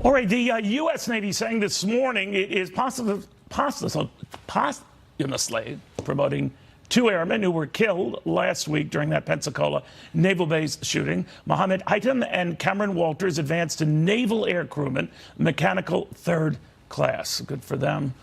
All right, the U.S. Navy saying this morning it is posthumously promoting 2 airmen who were killed last week during that Pensacola Naval Base shooting. Mohammed Item and Cameron Walters advanced to Naval Air Crewman, mechanical 3rd class. Good for them.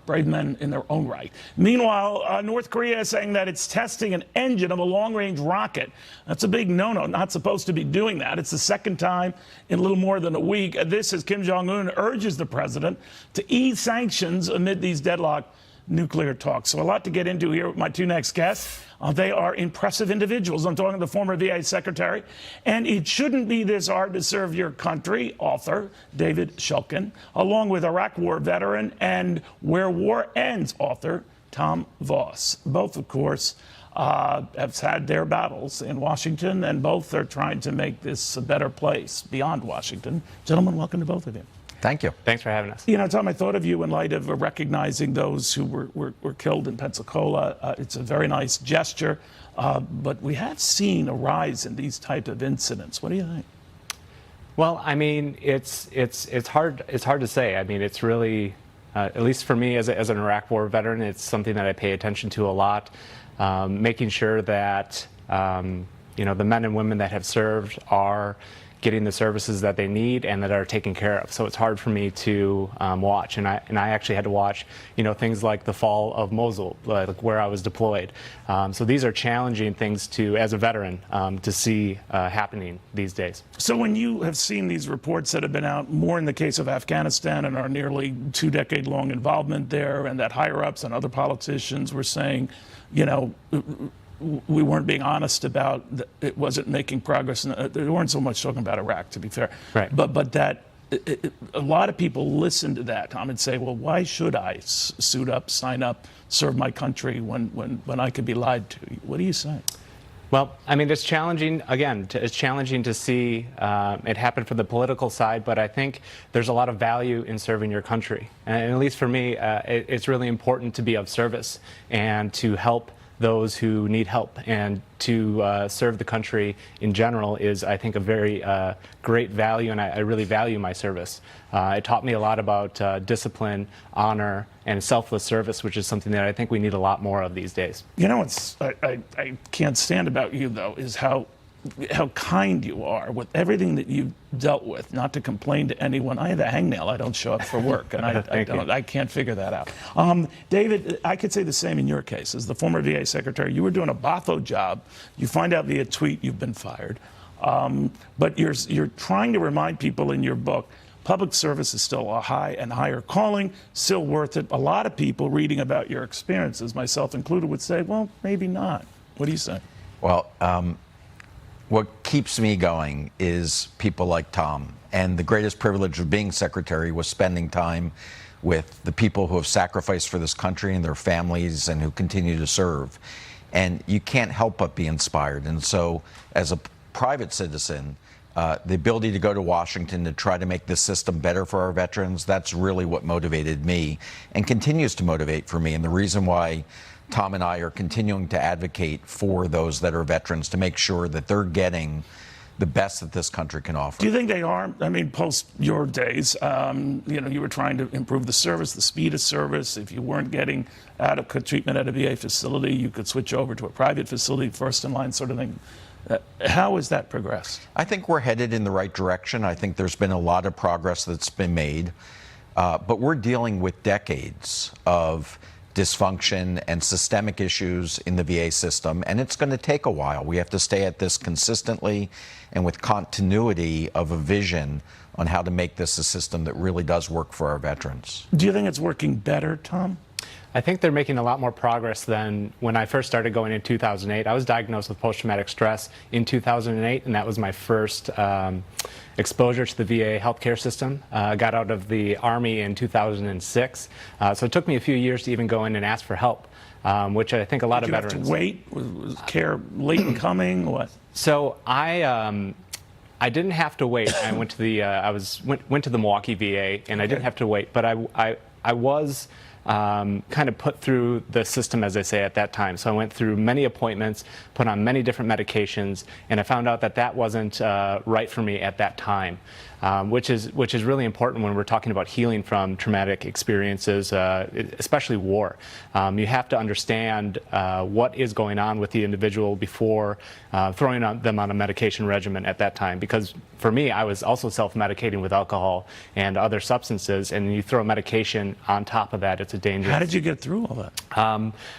Brave men in their own right. Meanwhile, North Korea is saying that it's testing an engine of a long-range rocket. That's a big no-no. Not supposed to be doing that. It's the second time in a little more than a week. This as Kim Jong-un urges the president to ease sanctions amid these deadlocked nuclear talks. So a lot to get into here with my 2 next guests. They are impressive individuals. I'm talking to the former VA secretary, and it shouldn't be this hard to serve your country, author David Shulkin, along with Iraq War veteran and Where War Ends author Tom Voss. Both, of course, have had their battles in Washington, and both are trying to make this a better place beyond Washington. Gentlemen, welcome to both of you. Thank you. Thanks for having us. You know, Tom, I thought of you in light of recognizing those who were killed in Pensacola. It's a very nice gesture, but we have seen a rise in these type of incidents. What do you think? Well, I mean, it's hard to say. I mean, it's really, at least for me as an Iraq War veteran, it's something that I pay attention to a lot. Making sure that you know, the men and women that have served are getting the services that they need and that are taken care of. So it's hard for me to watch, and I actually had to watch, you know, things like the fall of Mosul, like where I was deployed. So these are challenging things to, as a veteran, to see happening these days. So when you have seen these reports that have been out, more in the case of Afghanistan and our nearly 2-decade-long involvement there, and that higher-ups and other politicians were saying, you know, we weren't being honest about it wasn't making progress. They weren't so much talking about Iraq, to be fair. Right. But that a lot of people listen to that, Tom, and say, well, why should I suit up, sign up, serve my country when I could be lied to? What do you say? Well, I mean, it's challenging, again, it's challenging to see it happen from the political side, but I think there's a lot of value in serving your country. And at least for me, it's really important to be of service and to help those who need help, and to serve the country in general is, I think, a very great value, and I really value my service. It taught me a lot about discipline, honor, and selfless service, which is something that I think we need a lot more of these days. You know, I can't stand about you, though, is how kind you are with everything that you've dealt with. Not to complain to anyone. I have a hangnail. I don't show up for work, and I can't figure that out. David, I could say the same in your case. As the former VA secretary, you were doing a boffo job. You find out via tweet you've been fired. But you're trying to remind people in your book, public service is still a high and higher calling, still worth it. A lot of people reading about your experiences, myself included, would say, well, maybe not. What do you say? Well, what keeps me going is people like Tom. And the greatest privilege of being secretary was spending time with the people who have sacrificed for this country and their families and who continue to serve. And you can't help but be inspired. And so as a private citizen, the ability to go to Washington to try to make this system better for our veterans, that's really what motivated me and continues to motivate for me. And the reason why Tom and I are continuing to advocate for those that are veterans to make sure that they're getting the best that this country can offer. Do you think they are? I mean, post your days, you know, you were trying to improve the service, the speed of service. If you weren't getting adequate treatment at a VA facility, you could switch over to a private facility, first in line sort of thing. How has that progressed? I think we're headed in the right direction. I think there's been a lot of progress that's been made. But we're dealing with decades of dysfunction and systemic issues in the VA system, and it's going to take a while. We have to stay at this consistently and with continuity of a vision on how to make this a system that really does work for our veterans. Do you think it's working better, Tom? I think they're making a lot more progress than when I first started going in 2008. I was diagnosed with post-traumatic stress in 2008, and that was my first exposure to the VA healthcare system. I got out of the Army in 2006, so it took me a few years to even go in and ask for help, which I think a lot of veterans... Did you have to wait? Was care late in coming? What? So I didn't have to wait. I went to the went to the Milwaukee VA, and I didn't have to wait, but I was kind of put through the system, as they say, at that time. So I went through many appointments, put on many different medications, and I found out that that wasn't right for me at that time. which is really important when we're talking about healing from traumatic experiences, especially war. You have to understand what is going on with the individual before throwing them on a medication regimen at that time. Because for me, I was also self-medicating with alcohol and other substances, and you throw medication on top of that, it's a dangerous. How did you get through all that?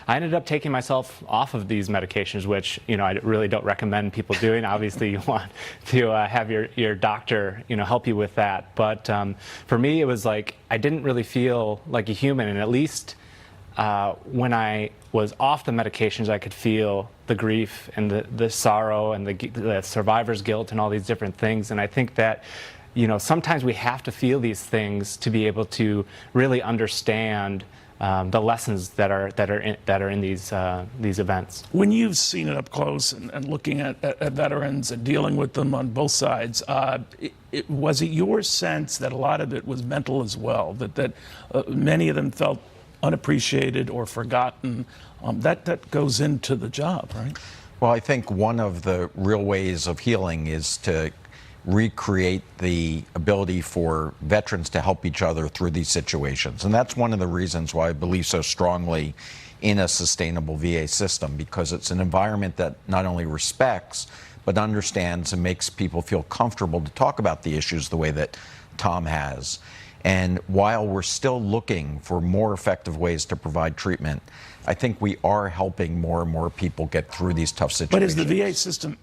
I ended up taking myself off of these medications, which I really don't recommend people doing. Obviously, you want to have your doctor help you with that. But for me, it was like I didn't really feel like a human, and at least when I was off the medications, I could feel the grief and the sorrow and the survivor's guilt and all these different things. And I think that sometimes we have to feel these things to be able to really understand the lessons that are in these events. When you've seen it up close and looking at veterans and dealing with them on both sides, was it your sense that a lot of it was mental as well? That many of them felt unappreciated or forgotten? That goes into the job, right? Well, I think one of the real ways of healing is to recreate the ability for veterans to help each other through these situations. And that's one of the reasons why I believe so strongly in a sustainable VA system, because it's an environment that not only respects, but understands and makes people feel comfortable to talk about the issues the way that Tom has. And while we're still looking for more effective ways to provide treatment, I think we are helping more and more people get through these tough situations. But is the VA system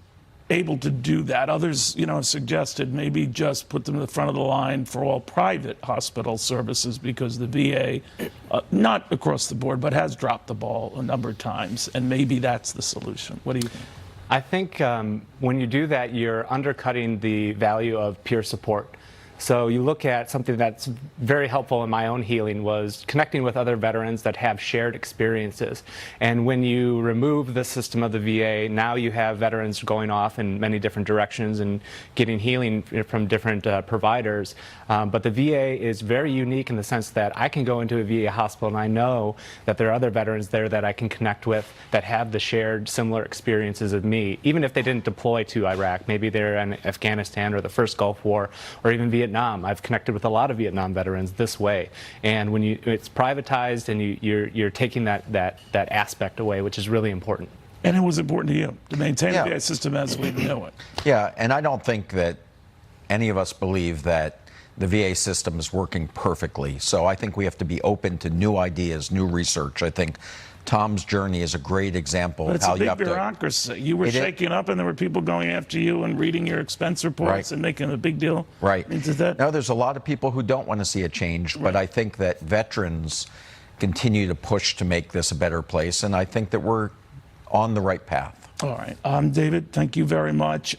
able to do that? Others, have suggested maybe just put them in the front of the line for all private hospital services, because the VA, not across the board, but has dropped the ball a number of times, and maybe that's the solution. What do you think? I think when you do that, you're undercutting the value of peer support. So you look at something that's very helpful in my own healing was connecting with other veterans that have shared experiences. And when you remove the system of the VA, now you have veterans going off in many different directions and getting healing from different providers. But the VA is very unique in the sense that I can go into a VA hospital and I know that there are other veterans there that I can connect with that have the shared similar experiences of me, even if they didn't deploy to Iraq. Maybe they're in Afghanistan or the first Gulf War or even Vietnam. I've connected with a lot of Vietnam veterans this way, and when it's privatized and you're taking that aspect away, which is really important. And it was important to you to maintain the VA system as we know it. Yeah, and I don't think that any of us believe that the VA system is working perfectly. So I think we have to be open to new ideas, new research. I think Tom's journey is a great example But of it's how a you big have to. bureaucracy. You were shaking up, and there were people going after you and reading your expense reports and making a big deal. Right. That... No, there's a lot of people who don't want to see a change, but I think that veterans continue to push to make this a better place, and I think that we're on the right path. All right. David, thank you very much.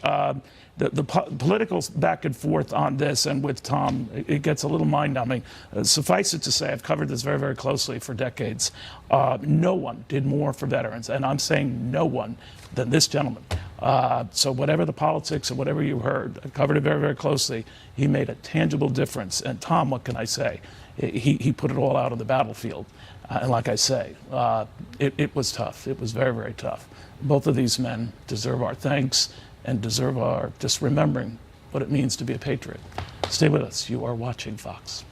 The political back and forth on this and with Tom, it gets a little mind-numbing. Suffice it to say, I've covered this very, very closely for decades. No one did more for veterans, and I'm saying no one, than this gentleman. So whatever the politics or whatever you heard, I covered it very, very closely. He made a tangible difference. And Tom, what can I say? He put it all out on the battlefield. And like I say, it was tough. It was very, very tough. Both of these men deserve our thanks and deserve our just remembering what it means to be a patriot. Stay with us. You are watching Fox.